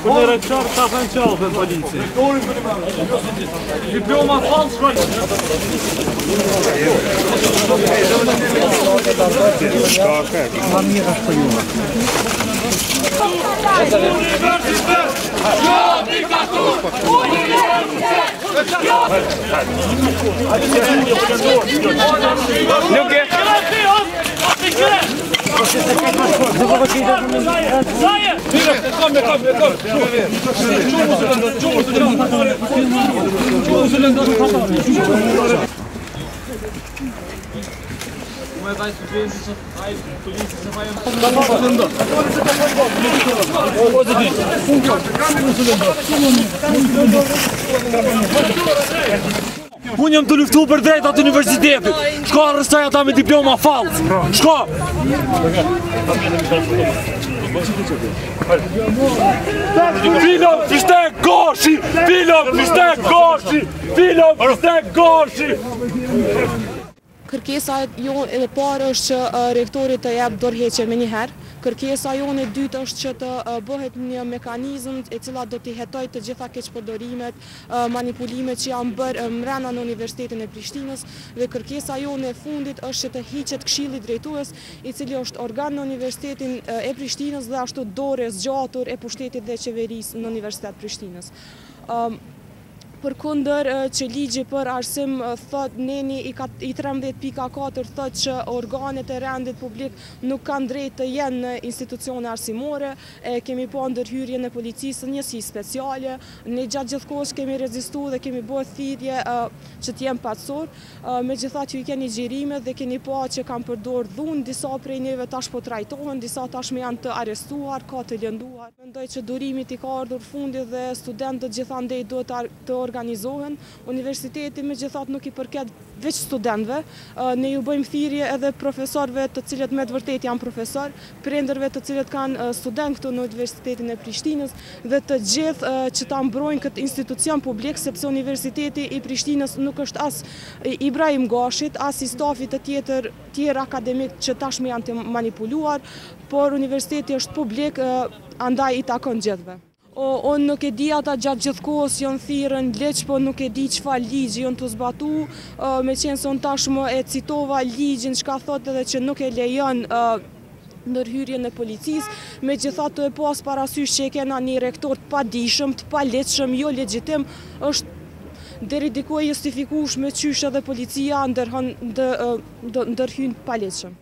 Kundër qarë ta fën qalë për polici. Diploma falë shkojnë. Ma mirë është për jume. Jo diktatur! Nuk e... Unë jam të luftu për drejtat universitetit. Shko arrestaj ata me diploma falsë. Shko! Filon Fishtek Goshi! Filon Fishtek Goshi! Filon Fishtek Goshi! Kërkesa jonë e parë është që rektorit të jep dorëheqje me njëherë. Kërkesa jonë e dytë është që të bëhet një mekanizëm e cila do t'i hetoj të gjitha keqpërdorimet, manipulimet që janë bërë mrena në Universitetin e Prishtinës, dhe kërkesa jonë e fundit është që të hiqet Këshilli Drejtues, i cili është organ në Universitetin e Prishtinës dhe ashtu dorë e zgjatur e pushtetit dhe qeverisë në Universitet Prishtinës. Përkundër që ligji për arsim thot neni i 13.4 thot që organet e rendit publik nuk kanë drejt të jenë në institucione arsimore, kemi po ndërhyrjen e policisë njësi speciale, ne gjatë gjithkohës kemi rezistu dhe kemi bërë thirrje që t'jem patsor, megjithatë që i keni xhirime dhe keni po që kanë përdor dhunë, disa prej neve tash po trajtohen, disa tashmë janë të arrestuar, ka të lënduar. Mendoj që durimit i ka ardhur fundi dhe studentët gjithandej duhet të organizohen. Universiteti megjithatë nuk i përket veç studentëve, ne ju bëjmë thirrje edhe profesorëve të cilët me të vërtetë janë profesor, prindërve të cilët kanë student këtu në Universitetin e Prishtinës dhe të gjithë që ta mbrojnë këtë institucion publik, sepse Universiteti i Prishtinës nuk është as Ibrahim Gashit, as i stafit të tjerë akademik që tashmë janë të manipuluar, por Universiteti është publik, andaj i takon gjithëve. Unë nuk e di ata gjatë gjithë kohës janë thirrën leq, po nuk e di çfarë ligji janë të zbatu, me qenë se unë tashmë e citova ligjin çka thotë edhe që nuk e lejon ndërhyrjen e policisë, megjithatë e pas parasysh që e kena një rektor të padijshëm, të palegjshëm, jo legjitim, është deri diku e justifikueshme qysh edhe policia ndërhyn palegjshëm.